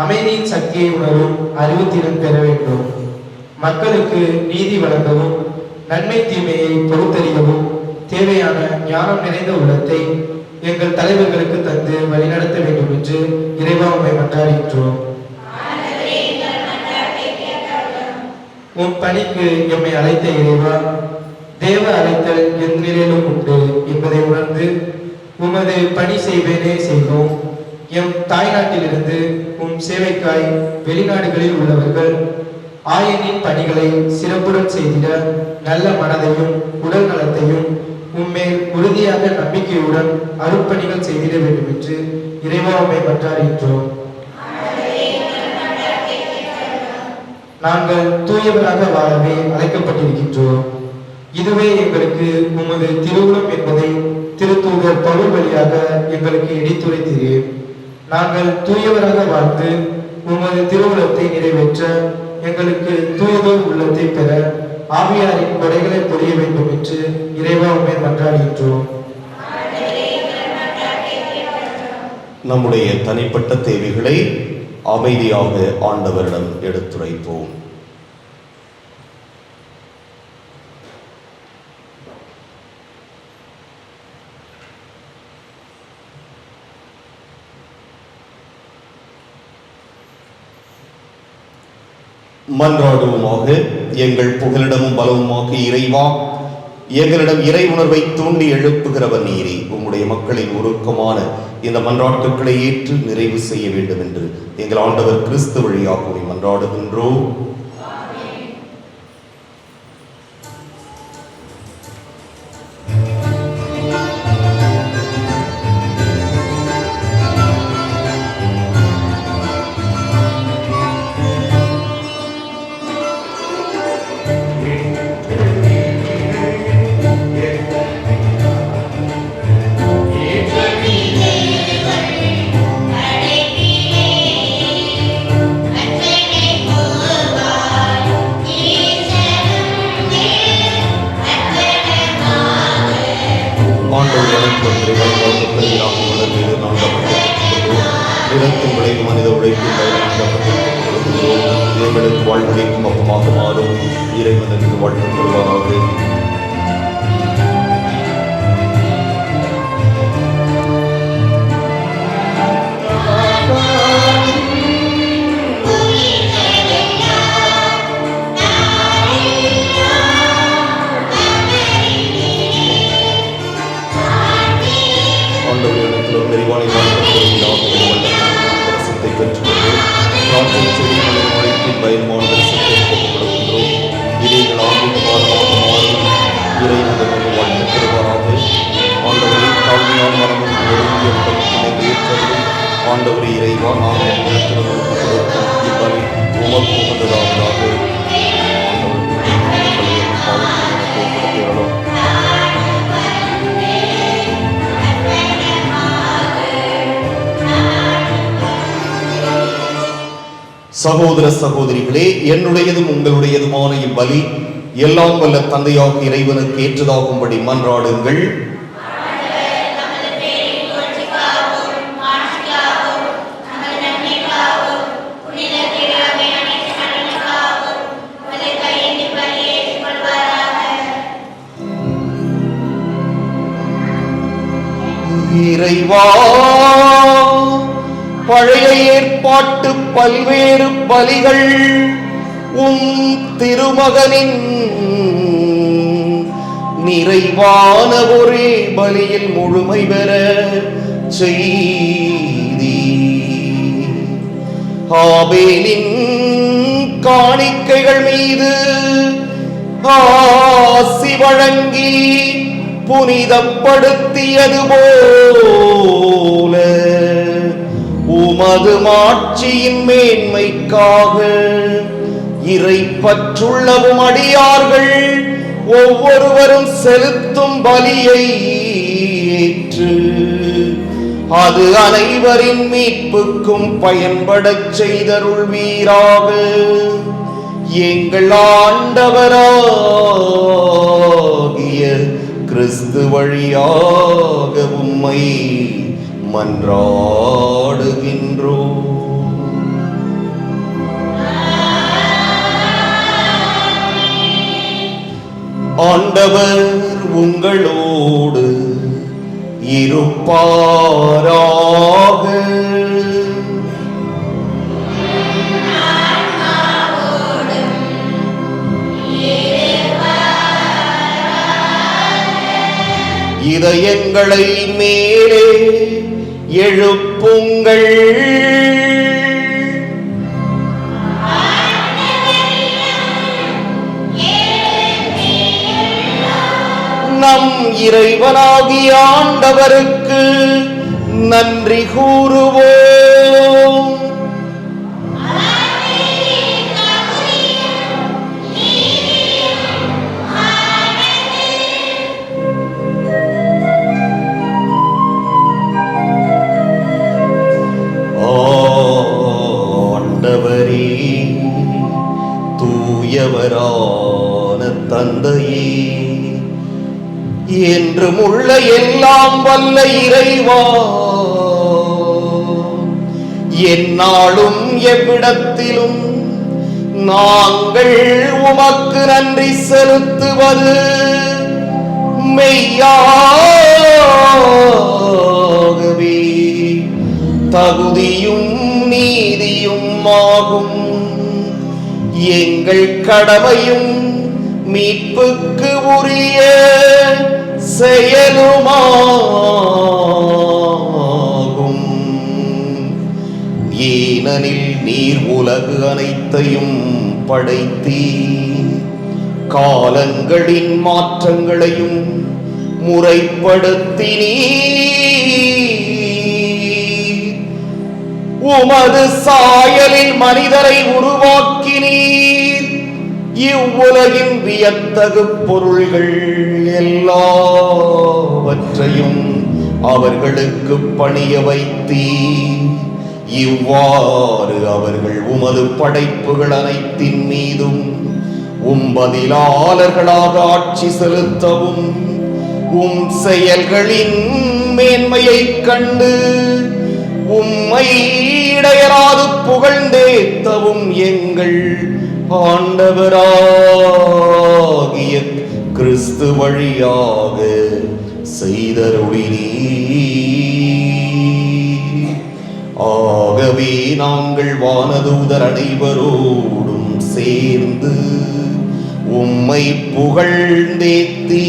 அமைதியின் சக்தியை உணரும் அறிவுத்திறன் பெற வேண்டும். மக்களுக்கு நீதி வழங்கவும் நன்மை தீமையை பொறுத்தறியவும் தேவையான ஞானம் நிறைந்த உள்ளத்தை எங்கள் தலைவர்களுக்கு தந்து வழிநடத்த வேண்டும் என்று இறைவா உம்மை மன்றாடுகின்றோம். உம் பணிக்கு எம்மை அழைத்த இறைவா, தேவ அழைத்தல் என் நிலையிலும் உண்டு என்பதை உணர்ந்து உமது பணி செய்வேனே செய்வோம். எம் தாய்நாட்டிலிருந்து உம் சேவைக்காய் வெளிநாடுகளில் உள்ளவர்கள் ஆயனின் பணிகளை சிறப்புடன் செய்திட நல்ல மனதையும் உடல் நலத்தையும் உம்மேல் உறுதியாக நம்பிக்கையுடன் அருட்பணிகள் செய்திட வேண்டும் என்று இறைவா உம்மை மன்றாடுகின்றோம். நாங்கள் தூயவராக வாழவே அழைக்கப்பட்டிருக்கின்றோம். இதுவே எங்களுக்கு உமது திருவுளம் என்பதை திருத்தூதர் பவுல் வழியாக எங்களுக்கு எடுத்துரைத்தீர். நாங்கள் தூயவராக வாழ்ந்து உமது திருவுளத்தை நிறைவேற்ற எங்களுக்கு தூயதோர் உள்ளத்தை பெற ஆவியாரின் கொடைகளை பொழிய வேண்டும் என்று இறைவா உம்மை மன்றாடுகின்றோம்.
நம்முடைய தனிப்பட்ட தேவைகளை அமைதியாக ஆண்டவரிடம் எடுத்துரைப்போம். மன்றாடுவோமாக. எங்கள் புகலிடமும் பலவுமாக இறைவா, எங்களிடம் இறை உணர்வை தூண்டி எழுப்புகிறவர் நீரே. உம்முடைய மக்களின் உருக்கமான இந்த மன்றாட்டுக்களை ஏற்று நிறைவு செய்ய வேண்டும் என்று எங்கள் ஆண்டவர் கிறிஸ்து வழியாக மன்றாடுகின்றோம். நிலத்தின் விளைவு மனித உழைப்பு எங்களுக்கு வாழ்க்கைக்கும் அப்பமாக மாறும் இறைவனுக்கு வாழ்க்கை தருவாராக. ஆண்டவரே இறைவா, நாங்கள் இவ்வளவு உமக்கு உகந்ததாவதாக. சகோதர சகோதரிகளே, என்னுடையதும் உங்களுடையதுமான இவ்வலி எல்லாம் வல்ல தந்தையாக இறைவனுக்கு ஏற்றதாகும்படி மன்றாடுங்கள். இறைவா, பழைய ஏற்பாட்டு பல்வேறு பலிகள் உம் திருமகனின் நிறைவான ஒரே பலியில் முழுமை பெற செய்தி. ஆபேலின் காணிக்கைகள் மீது ஆசி வழங்கி புனிதப்படுத்தியது போல உமது மாட்சியின் மேன்மைக்காக இறைப்பற்றுள்ளவும் அடியார்கள் ஒவ்வொருவரும் செலுத்தும் பலியை ஏற்று அது அனைவரின் மீட்புக்கும் பயன்படச் செய்தருள்வீராக. எங்கள் ஆண்டவராகிய கிறிஸ்து வழியாக உம்மை மன்றாடுகின்றோம். ஆண்டவர் உங்களோடு இருப்பாராக. இதயங்களை மேலே எழுப்புங்கள். நம் இறைவனாகிய ஆண்டவருக்கு நன்றி கூறுவோம். ஆண்டவரே, தூயவரான தந்தையே, என்றும் உள்ள எல்லாம் வல்ல இறைவா, எந்நாளும் எவ்விடத்திலும் நாங்கள் உமக்கு நன்றி செலுத்துவது மெய்யாகவே தகுதியும் நீதியும் ஆகும். எங்கள் கடமையும் மீட்புக்கு உரிய செயலுமாகும். ஏனெனில் நீர் உலகு அனைத்தையும் படைத்தீர், காலங்களின் மாற்றங்களையும் முறைப்படுத்தினீர். உமது சாயலில் மனிதரை உருவாக்கினீர். இவ்வுலகின் வியத்தகு பொருள்கள் எல்லாவற்றையும் அவர்களுக்கு பணிய வைத்தீர். இவ்வாறு அவர்கள் உமது படைப்புகள் அனைத்தின் மீதும் பதிலாளர்களாக ஆட்சி செலுத்தவும் உம் செயல்களின் மேன்மையை கண்டு உம்மை இடையராது புகழ்ந்தேத்தவும் எங்கள் ஆண்டவராகிய கிறிஸ்து வழியாக செய்தருளினீர். ஆகவே நாங்கள் வானதூதர் அனைவரோடும் சேர்ந்து உம்மை புகழ்ந்தேத்தி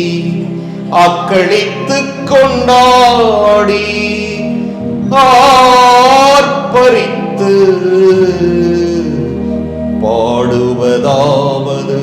அக்களித்து கொண்டாடி ஆர்ப்பரித்து பாடுவதாவது: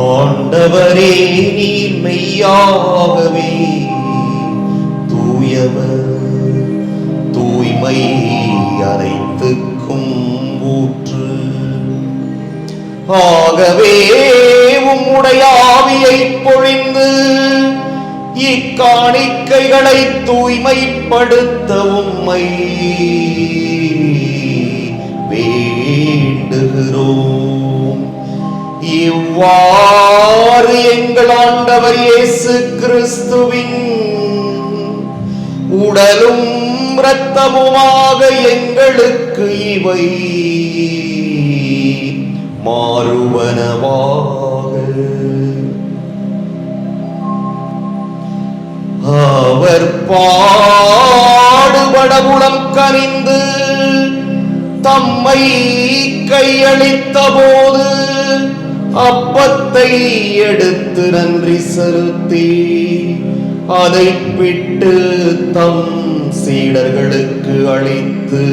ஆண்டவரே, நீர் மெய்யாகவே தூயவர், தூய்மை அனைத்துக்கும் ஊற்று. ஆகவே உம்முடைய ஆவியை பொழிந்து இக்காணிக்கைகளை தூய்மைப்படுத்த உம்மை வேண்டுகிறோம். இவ்வாறு எங்கள் ஆண்டவர் இயேசு கிறிஸ்துவின் உடலும் இரத்தமுமாக எங்களுக்கு இவை மாறுவனவாக. அவர் பாடுபட உளம் கனிந்து தம்மை கையளித்த போது அப்பத்தை எடுத்து நன்றி செலுத்தி அதை பிட்டு தம் சீடர்களுக்கு அளித்து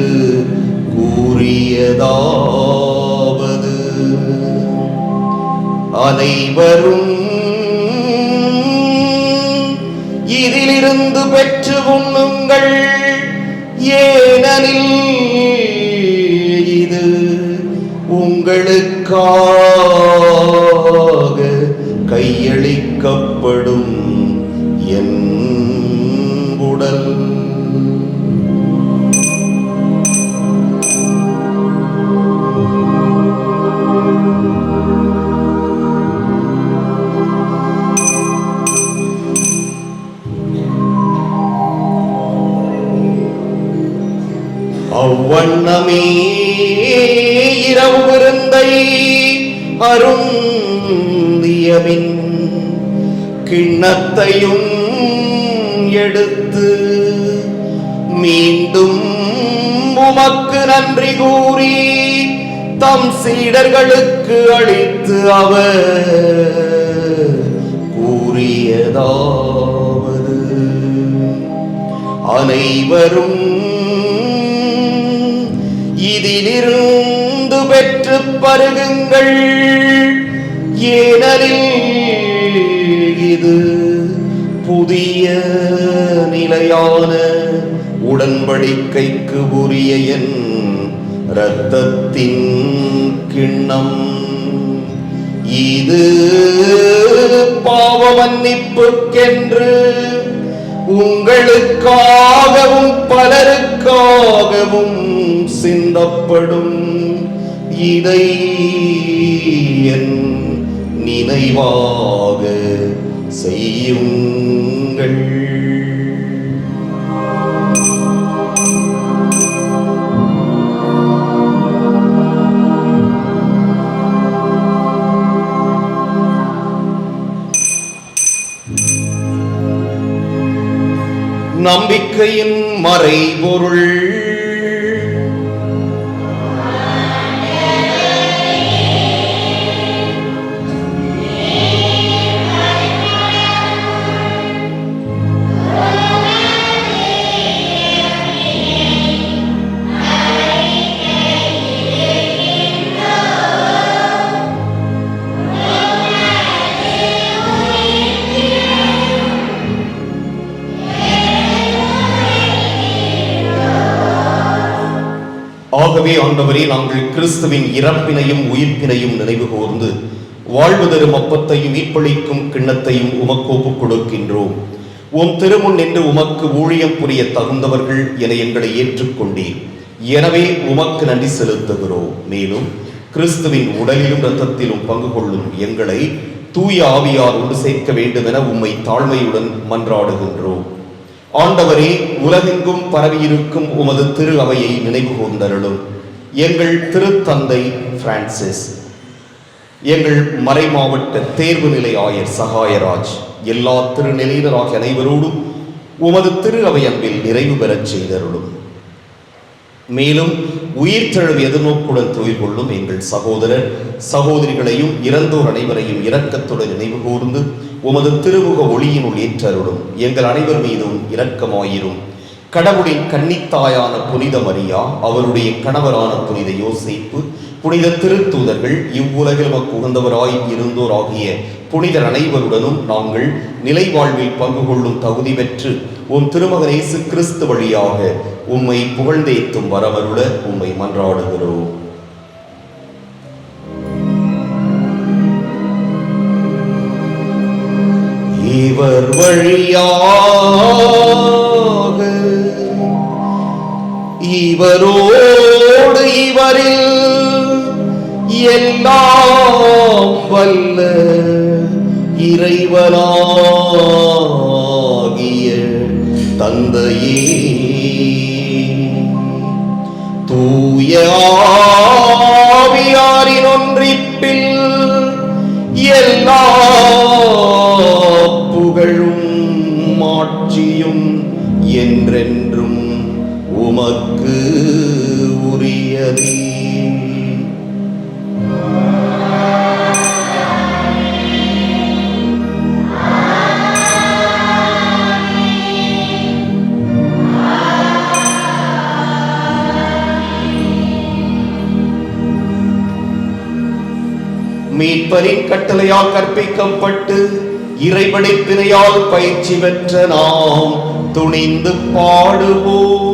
கூறியதாவது, அனைவரும் இதிலிருந்து பெற்று உண்ணுங்கள், ஏனெனில் இது உங்களுக்காக கையளிக்கப்படும் என் உடல். அவ்வண்ணமே இரவு விருந்தை அருந்தியபின் கிண்ணத்தையும் எடுத்து மீண்டும் உமக்கு நன்றி கூறி தம் சீடர்களுக்கு அளித்து அவர் கூறியதாவது, அனைவரும் இதிலிருந்து பெற்று பருகுங்கள், ஏனெனில் இது புதிய நிலையான உடன்படிக்கைக்கு உரிய என் இரத்தத்தின் கிண்ணம். இது பாவ மன்னிப்புக்கென்று உங்களுக்காகவும் பலருக்காகவும் சிந்தப்படும். இதை என் நினைவாக செய்யுங்கள். நம்பிக்கையின் மறைபொருள். ஆகவே ஆண்டவரே, நாங்கள் கிறிஸ்துவின் இறப்பினையும் உயிர்ப்பினையும் நினைவு கூர்ந்து வாழ்வு தரும் அப்பத்தையும் மீட்பளிக்கும் கிண்ணத்தையும் உமக்கு ஒப்புக் கொடுக்கின்றோம். உம் திருமுன் நின்று உமக்கு ஊழியம் புரிய தகுந்தவர்கள் என எங்களை ஏற்றுக்கொண்டீர். எனவே உமக்கு நன்றி செலுத்துகிறோம். மேலும் கிறிஸ்துவின் உடலிலும் இரத்தத்திலும் பங்கு கொள்ளும் எங்களை தூய ஆவியார் ஒன்று சேர்க்க வேண்டும் என உம்மை தாழ்மையுடன் மன்றாடுகின்றோம். ஆண்டவரே, உலகெங்கும் பரவியிருக்கும் உமது திரு அவையை நினைவு கூர்ந்தருளும். எங்கள் திருத்தந்தை பிரான்சிஸ், எங்கள் மறைமாவட்ட தேர்வு நிலை ஆயர் சகாயராஜ், எல்லா திருநிலையினர் ஆகிய அனைவரோடும் உமது திரு அவை அன்பில் நிறைவு பெறச் செய்தருளும். மேலும் உயிர்த்தெழும் எதிர்நோக்குடன் துயில் கொள்ளும் எங்கள் சகோதரர் சகோதரிகளையும் இறந்தோர் அனைவரையும் இரக்கத்துடன் நினைவு கூர்ந்து உமது திருமுக ஒளியினுள் ஏற்றருளும். எங்கள் அனைவர் மீதும் இரக்கமாயிரும். கடவுளின் கன்னித்தாயான புனித மரியா, அவருடைய கணவரான புனித யோசேப்பு, புனித திருத்தூதர்கள் இவ்வுலகில் உகந்தவராய் இருந்தோராகிய புனிதர் அனைவருடனும் நாங்கள் நிலை வாழ்வில் பங்கு கொள்ளும் தகுதி பெற்று உம் திருமகன் இயேசு கிறிஸ்து வழியாக உம்மை புகழ்ந்தேத்தும் வரமருள உம்மை மன்றாடுகிறோம். இவர் வழியாக இவரோடு இவரில் எல்லாம் வல்ல இறைவனாகிய தந்தையே, தூய ஆவியாரின் ஒன்றிப்பில் எல்லா புகழும் மாட்சியும் என்றென்றும் உமக்கு உரியதே. மீட்பரின் கட்டளையால் கற்பிக்கப்பட்டு இறைபடைப்பினையால் பயிற்சி பெற்ற நாம் துணிந்து பாடுவோம்.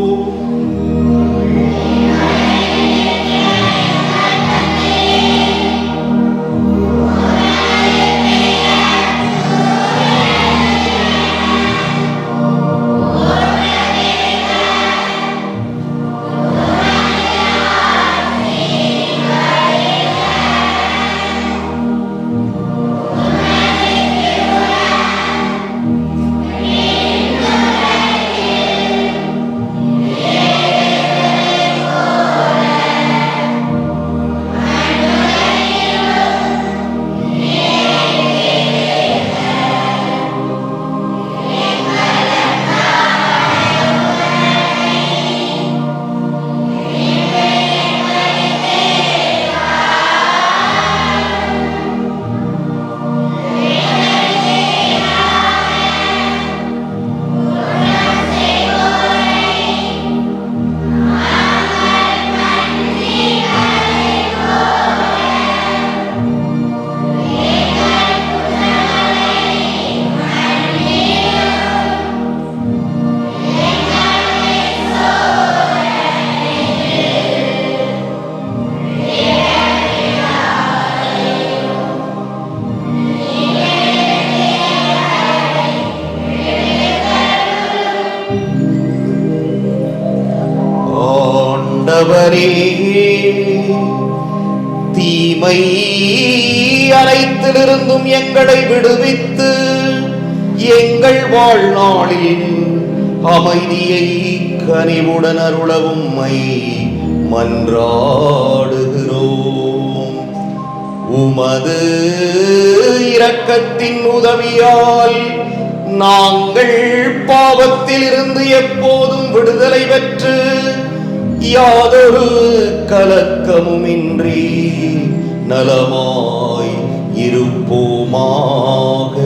தீமை அனைத்திலிருந்தும் எங்களை விடுவித்து எங்கள் வாழ்நாளில் அமைதியை கனிவுடன் அருள உம்மை மன்றாடுகிறோம். உமது இரக்கத்தின் உதவியால் நாங்கள் பாவத்தில் இருந்து எப்போதும் விடுதலை பெற்று யாதொரு கலக்கமுமின்றி நலமாய் இருப்போமாக.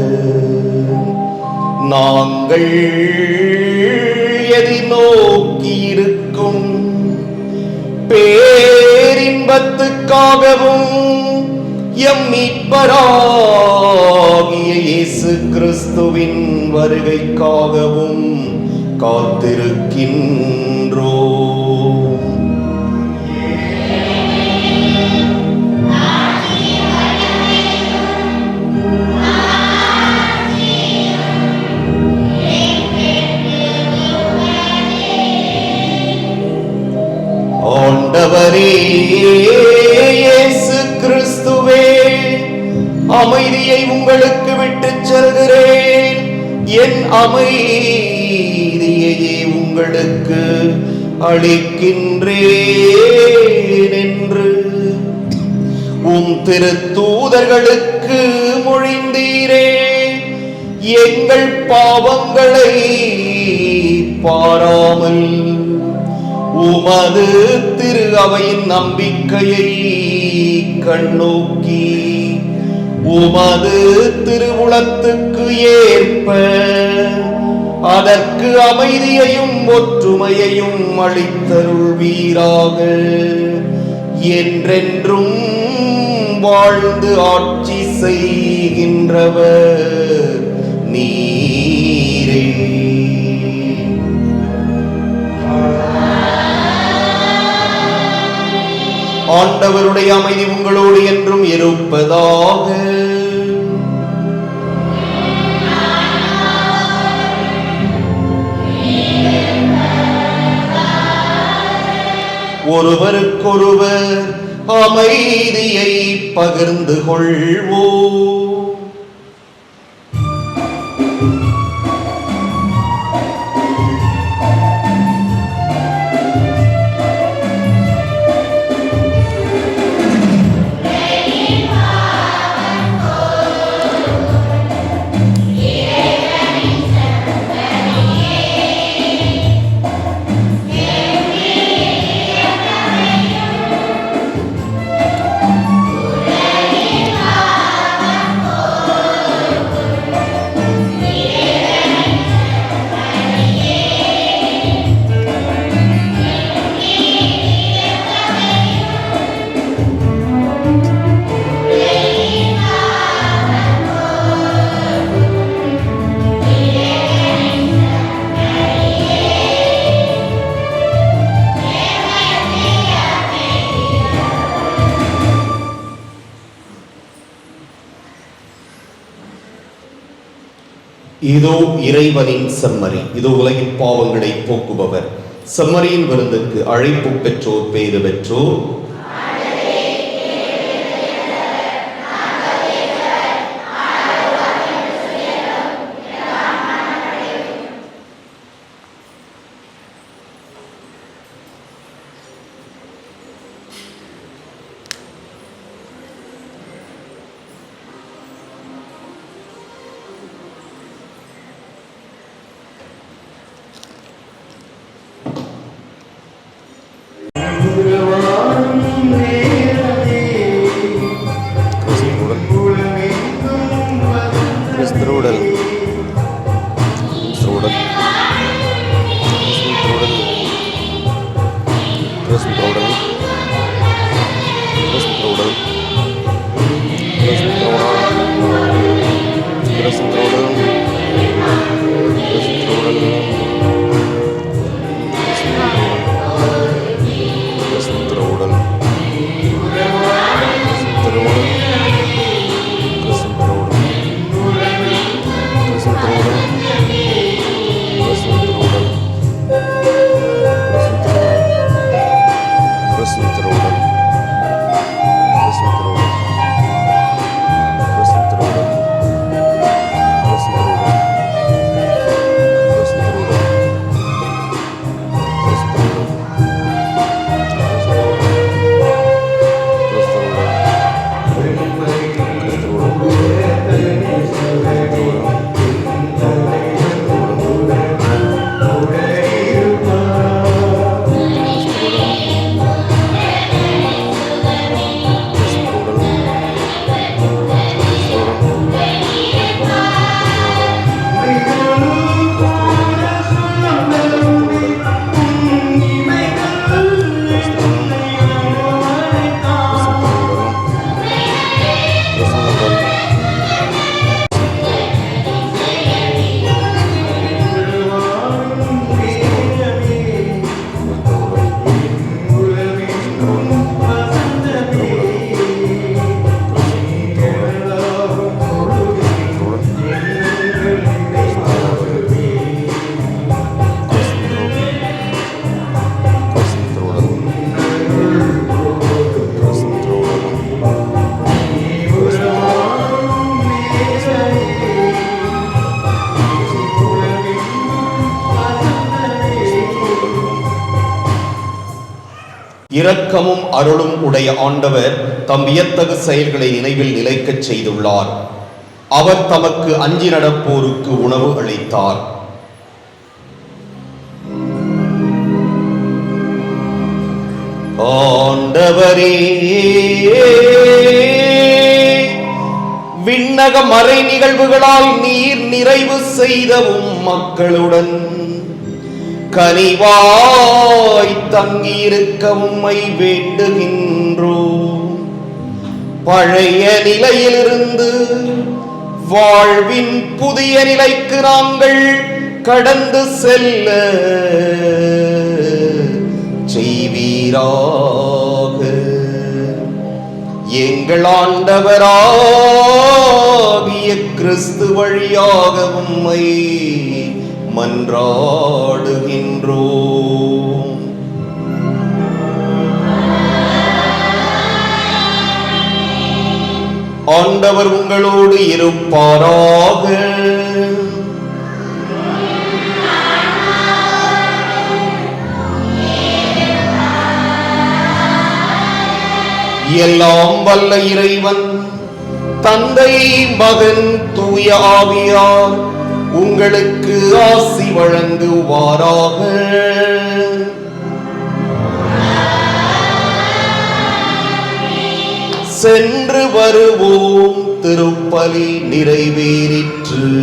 நாங்கள் எதிர்நோக்கி இருக்கும் பேரின்பத்துக்காகவும் எம் மீட்பராகிய இயேசு கிறிஸ்துவின் வருகைக்காகவும் காத்திருக்கின்றோம். ஆண்டவரே இயேசு கிறிஸ்துவே, அமைதியை உங்களுக்கு விட்டுச் செல்கிறேன், என் அமைதியையே உங்களுக்கு அளிக்கின்றேன் என்று உம் திருத்தூதர்களுக்கு மொழிந்தீரே. எங்கள் பாவங்களை பாராமல் உமது திரு அவையின் நம்பிக்கையை கண்ணோக்கி உமது திருவுளத்துக்கு ஏற்ப அதற்கு அமைதியையும் ஒற்றுமையையும் அளித்தருள்வீராக. என்றென்றும் வாழ்ந்து ஆட்சி செய்கின்றவர் நீரே. ஆண்டவருடைய அமைதி உங்களோடு என்றும் இருப்பதாக. ஒருவருக்கொருவர் அமைதியை பகிர்ந்து கொள்வோம். இதோ இறைவனின் செம்மறி, இதோ உலகின் பாவங்களை போக்குபவர். செம்மறியின் விருந்துக்கு அழைப்பு பெற்றோர் பேறு பெற்றோர். இரக்கமும் அருளும் உடைய ஆண்டவர் தம் வியத்தகு செயல்களை நினைவில் நிலைக்கச் செய்துள்ளார். அவர் தமக்கு அஞ்சி நடப்போருக்கு உணவு அளித்தார். ஆண்டவரே, விண்ணக மறை நிகழ்வுகளால் நீர் நிறைவு செய்தவும் மக்களுடன் கனிவாய் தங்கியிருக்க உம்மை வேண்டுகின்றோம். பழைய நிலையிலிருந்து வாழ்வின் புதிய நிலைக்கு நாங்கள் கடந்து செல்ல செய்வீராக. எங்கள் ஆண்டவராகிய கிறிஸ்து வழியாக உம்மை மன்றாடுகின்றோம். ஆண்டவர் உங்களோடு இருப்பாராக. எல்லாம் வல்ல இறைவன் தந்தை, மகன், தூய ஆவியார் உங்களுக்கு ஆசி வழங்குவாராக. சென்று வருவோம். திருப்பலி நிறைவேறிற்று.